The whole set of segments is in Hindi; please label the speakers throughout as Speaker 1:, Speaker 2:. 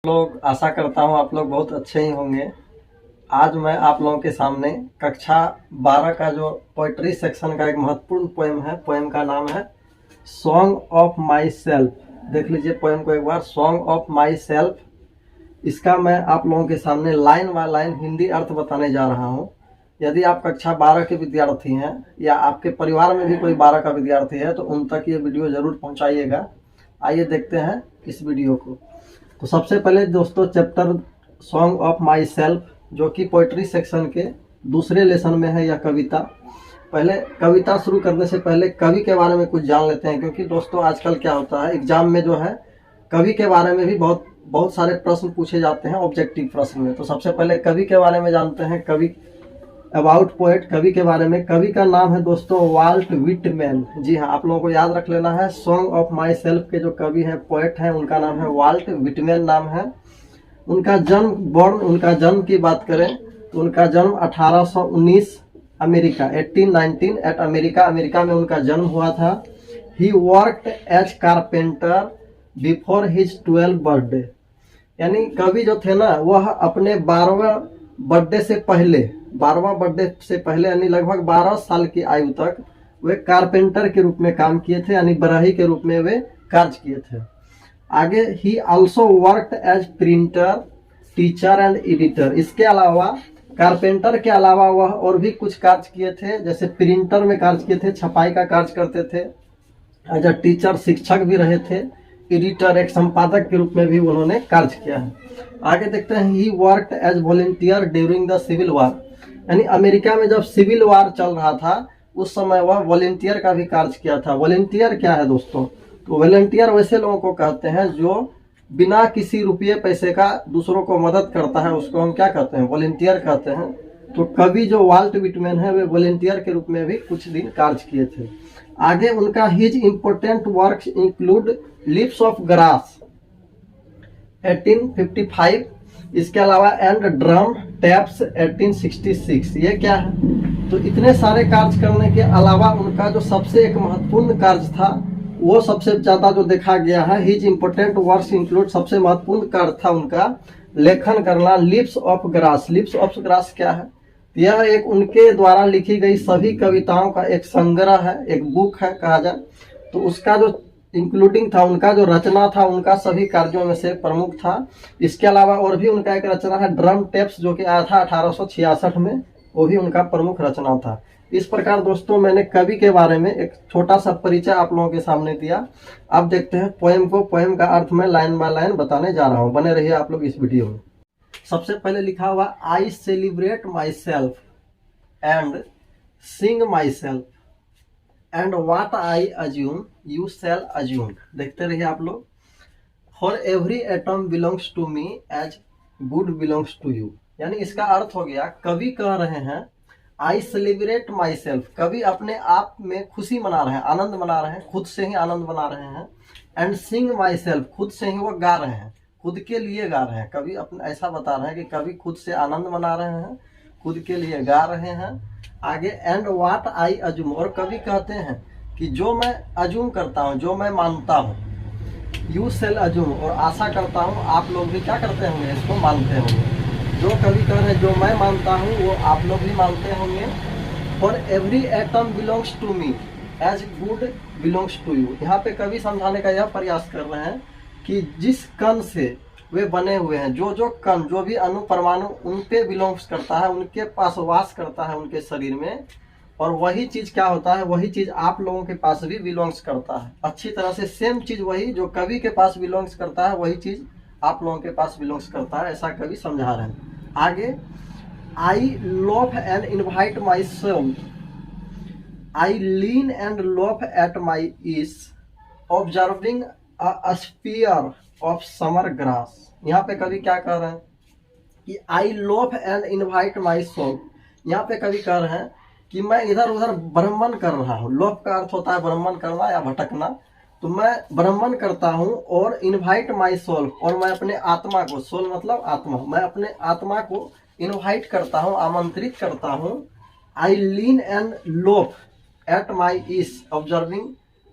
Speaker 1: लोग आशा करता हूँ आप लोग बहुत अच्छे ही होंगे। आज मैं आप लोगों के सामने कक्षा 12 का जो पोइट्री सेक्शन का एक महत्वपूर्ण पोएम है। पोएम का नाम है सॉन्ग ऑफ माई सेल्फ। देख लीजिए पोएम को एक बार, सॉन्ग ऑफ माई सेल्फ। इसका मैं आप लोगों के सामने लाइन बाय लाइन हिंदी अर्थ बताने जा रहा हूँ। यदि आप कक्षा 12 के विद्यार्थी हैं या आपके परिवार में भी कोई 12 का विद्यार्थी है तो उन तक ये वीडियो ज़रूर पहुँचाइएगा। आइए देखते हैं इस वीडियो को। तो सबसे पहले दोस्तों chapter song of my self जो कि पोइट्री सेक्शन के दूसरे लेसन में है या कविता। पहले कविता शुरू करने से पहले कवि के बारे में कुछ जान लेते हैं, क्योंकि दोस्तों आजकल क्या होता है एग्जाम में जो है कवि के बारे में भी बहुत सारे प्रश्न पूछे जाते हैं ऑब्जेक्टिव प्रश्न में। तो सबसे पहले कवि के बारे में जानते हैं। कवि अबाउट पोएट, कवि के बारे में। कवि का नाम है दोस्तों वाल्ट विटमैन। जी हाँ, आप लोगों को याद रख लेना है। सॉन्ग ऑफ माई सेल्फ के जो कवि हैं, पोएट हैं, उनका नाम है वाल्ट विटमैन नाम है। उनका जन्म की बात करें तो उनका जन्म 1819 अमेरिका 1819 एट अमेरिका में उनका जन्म हुआ था। He worked as carpenter before his 12th birthday. यानी कवि जो थे ना वह अपने 12वां बर्थडे से पहले यानी लगभग 12 साल की आयु तक वे कारपेंटर के रूप में काम किए थे, यानी बराही के रूप में वे कार्य किए थे। आगे he also worked as printer, teacher and editor. इसके अलावा कारपेंटर के अलावा वह और भी कुछ कार्य किए थे, जैसे प्रिंटर में कार्य किए थे, छपाई का कार्य करते थे। एज अ टीचर शिक्षक भी रहे थे। एडिटर एक संपादक के रूप में भी उन्होंने कार्य किया है। आगे देखते हैं he worked as volunteer during the civil war. यानी अमेरिका में जब सिविल वार चल रहा था उस समय वह वॉलंटियर का भी कार्य किया था। वॉलंटियर क्या है दोस्तों? तो वॉलंटियर वैसे लोगों को कहते हैं जो बिना किसी रुपये पैसे का दूसरों को मदद करता है, उसको हम क्या कहते हैं? वॉलंटियर कहते हैं। तो कवि जो वाल्ट विटमैन है वे वॉलंटियर के रूप में भी कुछ दिन कार्य किए थे। आगे उनका his important works include lips of grass 1855, इसके अलावा एंड ड्रम टैप्स 1866। ये क्या है? तो इतने सारे कार्य करने के अलावा उनका जो सबसे एक महत्वपूर्ण कार्य था वो सबसे ज्यादा जो देखा गया है, हिज इम्पोर्टेंट वर्क्स इंक्लूड, सबसे महत्वपूर्ण कार्य था उनका लेखन करना lips of grass. Lips of grass क्या है? यह एक उनके द्वारा लिखी गई सभी कविताओं का एक संग्रह है, एक बुक है कहा जाए। तो उसका जो इंक्लूडिंग था, उनका जो रचना था उनका सभी कार्यों में से प्रमुख था। इसके अलावा और भी उनका एक रचना है ड्रम टेप्स जो कि आया था 1866 में, वो भी उनका प्रमुख रचना था। इस प्रकार दोस्तों मैंने कवि के बारे में एक छोटा सा परिचय आप लोगों के सामने दिया। अब देखते हैं पोएम को। पोएम का अर्थ मैं लाइन बाय लाइन बताने जा रहा हूँ, बने रहिए आप लोग इस वीडियो में। सबसे पहले लिखा हुआ I celebrate myself and sing myself and what I assume you shall assume. देखते रहिए आप लोग। For every atom belongs to me as good belongs to you. यानी इसका अर्थ हो गया, कवि कह रहे हैं आई सेलिब्रेट माई सेल्फ। कवि अपने आप में खुशी मना रहे हैं, आनंद मना रहे हैं, खुद से ही आनंद मना रहे हैं। एंड सिंग माई सेल्फ, खुद से ही वो गा रहे हैं, खुद के लिए गा रहे हैं। कवि अपने ऐसा बता रहे हैं कि कवि खुद से आनंद मना रहे हैं, खुद के लिए गा रहे हैं। आगे एंड वाट आई अजूम, और कवि कहते हैं कि जो मैं अजूम करता हूँ, जो मैं मानता हूँ, यू सेल अजूम, और आशा करता हूँ आप लोग भी क्या करते होंगे, इसको मानते होंगे। जो कवि कह रहे हैं जो मैं मानता हूँ वो आप लोग भी मानते होंगे। For every atom belongs to me as good belongs to you. यहाँ पे कवि समझाने का यह प्रयास कर रहे हैं कि जिस कण से वे बने हुए हैं, जो कण, जो भी अणु परमाणु उन पे बिलोंग्स करता है, उनके पास वास करता है उनके शरीर में, और वही चीज क्या होता है, वही चीज आप लोगों के पास भी बिलोंग्स करता है। अच्छी तरह से सेम चीज वही जो कवि के पास बिलोंग्स करता है वही चीज आप लोगों के पास बिलोंग्स करता है, ऐसा कवि समझा रहे हैं। आगे I love and invite myself, I lean and love at my ease observing a sphere of summer grass. यहाँ पे कवि क्या कह रहे हैं कि I love and invite my soul. यहाँ पे कवि कह रहे हैं कि मैं इधर उधर भ्रमण कर रहा हूँ। लव का अर्थ होता है भ्रमण करना या भटकना। तो मैं भ्रमण करता हूँ और इनवाइट माई सोल, और मैं अपने आत्मा को, सोल मतलब आत्मा, मैं अपने आत्मा को इनवाइट करता हूँ, आमंत्रित करता हूँ। I lean and love at my ease observing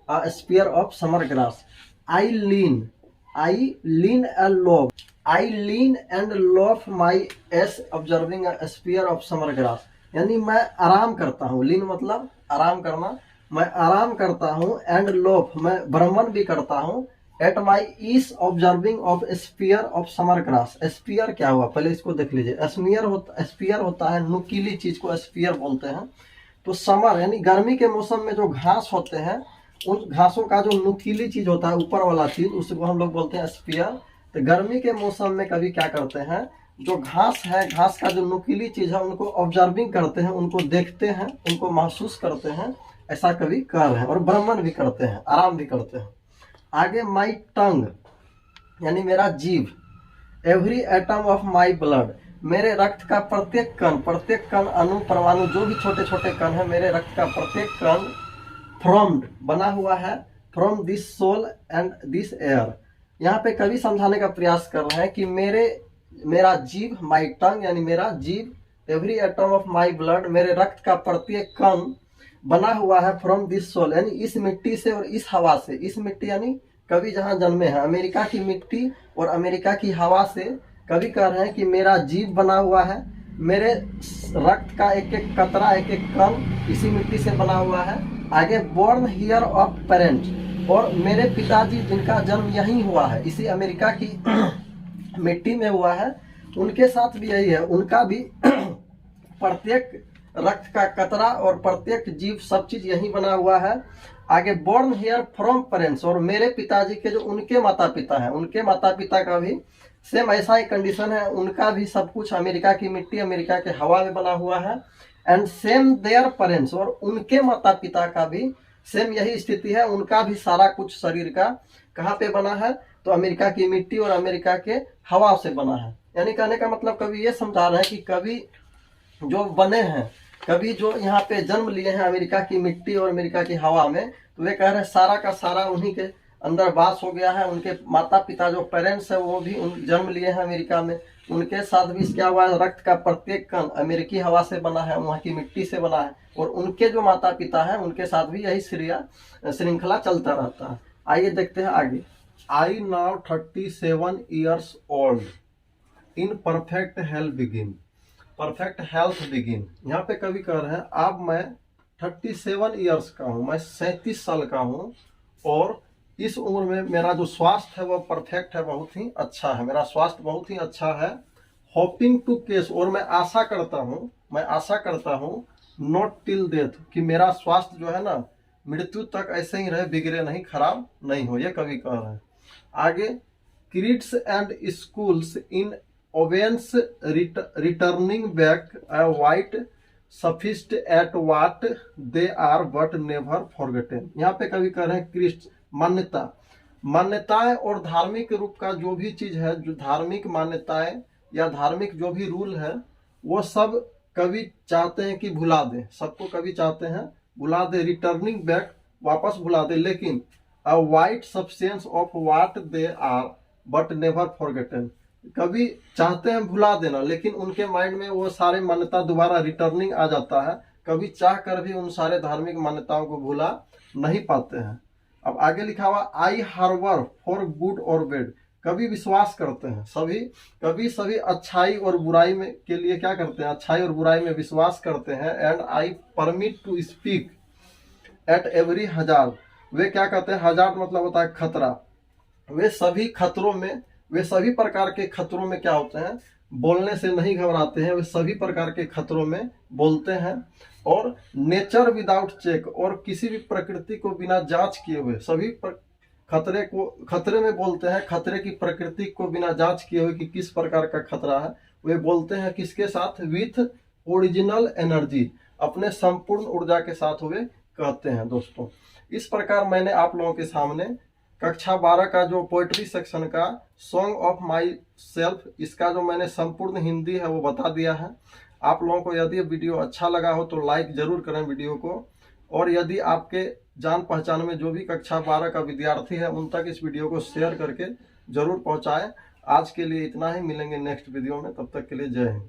Speaker 1: a sphere of summer grass. I lean and love, I lean and loaf my ease observing a sphere of summer grass, यानी मैं आराम करता हूँ, लीन मतलब आराम करना, मैं आराम करता हूँ, एंड लोफ मैं भ्रमण भी करता हूँ, at my is observing of sphere of summer grass. Sphere क्या हुआ पहले इसको देख लीजिए। स्फीयर होता है नुकीली चीज को स्फीयर बोलते हैं। तो समर यानी गर्मी के मौसम में जो घास होते हैं, उन घासों का जो नुकीली चीज होता है ऊपर वाला चीज, उसको हम लोग बोलते हैं स्फीयर। तो गर्मी के मौसम में कभी क्या करते हैं, जो घास है, घास का जो नुकीली चीज है उनको ऑब्जर्विंग करते हैं, उनको देखते हैं, उनको महसूस करते हैं, ऐसा कभी कर रहे हैं, और भ्रमण भी करते हैं, आराम भी करते हैं। आगे माई टंग यानी मेरा जीव, every atom of my blood, मेरे रक्त का प्रत्येक कण अणु परमाणु जो भी छोटे छोटे कण है, मेरे रक्त का प्रत्येक कण फ्रॉम्ड बना हुआ है, from this soul and this air. यहाँ पे कवि समझाने का प्रयास कर रहे हैं कि मेरा जीव, माई टंग यानी मेरा जीव, every atom of my blood, मेरे रक्त का प्रत्येक कण बना हुआ है, फ्रॉम दिस सोल यानी इस मिट्टी से और इस हवा से। इस मिट्टी यानी कवि जहाँ जन्मे हैं, अमेरिका की मिट्टी और अमेरिका की हवा से कवि कह रहे हैं कि मेरा जीव बना हुआ है, मेरे रक्त का एक एक कतरा, एक एक कण इसी मिट्टी से बना हुआ है। आगे बोर्न हियर ऑफ पेरेंट्स, और मेरे पिताजी जिनका जन्म यहीं हुआ है, इसी अमेरिका की मिट्टी में हुआ है, उनके साथ भी यही है, उनका भी प्रत्येक रक्त का कतरा और प्रत्येक जीव सब चीज यहीं बना हुआ है। आगे बोर्न हियर फ्रॉम पेरेंट्स, और मेरे पिताजी के जो उनके माता पिता हैं, उनके माता पिता का भी सेम ऐसा ही कंडीशन है, उनका भी सब कुछ अमेरिका की मिट्टी, अमेरिका के हवा में बना हुआ है। एंड सेम देयर पेरेंट्स, और उनके माता पिता का भी सेम यही स्थिति है, उनका भी सारा कुछ शरीर का कहाँ पे बना है, तो अमेरिका की मिट्टी और अमेरिका के हवा से बना है। यानी कहने का मतलब कवि ये समझा रहे हैं कि कवि जो बने हैं, कभी जो यहाँ पे जन्म लिए हैं अमेरिका की मिट्टी और अमेरिका की हवा में, तो वे कह रहे हैं सारा का सारा उन्हीं के अंदर वास हो गया है। उनके माता पिता जो पेरेंट्स है वो भी जन्म लिए हैं अमेरिका में, उनके साथ भी क्या हुआ है, रक्त का प्रत्येक कण अमेरिकी हवा से बना है, वहाँ की मिट्टी से बना है, और उनके जो माता पिता है उनके साथ भी यही श्रृंखला चलता रहता है। आइए देखते हैं आगे। I now 37 years old, in perfect health begin, perfect health begin. यहाँ पे कवि कह रहे हैं अब मैं 37 ईयर्स का हूँ, मैं 37 साल का हूँ, और इस उम्र में मेरा जो स्वास्थ्य है वह परफेक्ट है, बहुत ही अच्छा है, मेरा स्वास्थ्य बहुत ही अच्छा है। होपिंग टू केस, और मैं आशा करता हूँ नॉट टिल डेथ, कि मेरा स्वास्थ्य जो है ना मृत्यु तक ऐसे ही रहे, बिगड़े नहीं, खराब नहीं हो, ये कवि कह रहे हैं। आगे kids and schools in ovens returning back a white sophist at what they are but never forgotten. यहाँ पे कवि कह रहे हैं क्रिस्ट मान्यताएं और धार्मिक रूप का जो भी चीज है, जो धार्मिक मान्यताएं या धार्मिक जो भी रूल है, वो सब कवि चाहते हैं कि भुला दे, सबको कवि चाहते हैं भुला दे, रिटर्निंग बैक वापस भुला दे, लेकिन a white substance of what they are but never forgotten, कवि चाहते हैं भुला देना, लेकिन उनके माइंड में वो सारे मान्यता दोबारा रिटर्निंग आ जाता है, कवि चाह कर भी उन सारे धार्मिक मान्यताओं को भुला नहीं पाते हैं। अब आगे लिखा हुआ आई हार्बर फॉर गुड और बैड, कभी विश्वास करते हैं, सभी अच्छाई और बुराई में के लिए क्या करते हैं, अच्छाई और बुराई में विश्वास करते हैं। And I permit to speak at every hazard, वे क्या कहते हैं, हजार मतलब होता है खतरा, वे सभी खतरों में, वे सभी प्रकार के खतरों में क्या होते हैं, बोलने से नहीं घबराते हैं, वे सभी प्रकार के खतरों में बोलते हैं। और नेचर विदाउट चेक, और किसी भी प्रकृति को बिना जांच किए हुए सभी खतरे में बोलते हैं, खतरे की प्रकृति को बिना जांच किए हुए कि किस प्रकार का खतरा है, वे बोलते हैं किसके साथ, विथ ओरिजिनल एनर्जी, अपने संपूर्ण ऊर्जा के साथ हुए कहते हैं। दोस्तों इस प्रकार मैंने आप लोगों के सामने कक्षा 12 का जो पोएट्री सेक्शन का सॉन्ग ऑफ माई सेल्फ, इसका जो मैंने संपूर्ण हिंदी है वो बता दिया है। आप लोगों को यदि वीडियो अच्छा लगा हो तो लाइक जरूर करें वीडियो को, और यदि आपके जान पहचान में जो भी कक्षा 12 का विद्यार्थी है उन तक इस वीडियो को शेयर करके जरूर पहुंचाएं। आज के लिए इतना ही, मिलेंगे नेक्स्ट वीडियो में, तब तक के लिए जय हिंद।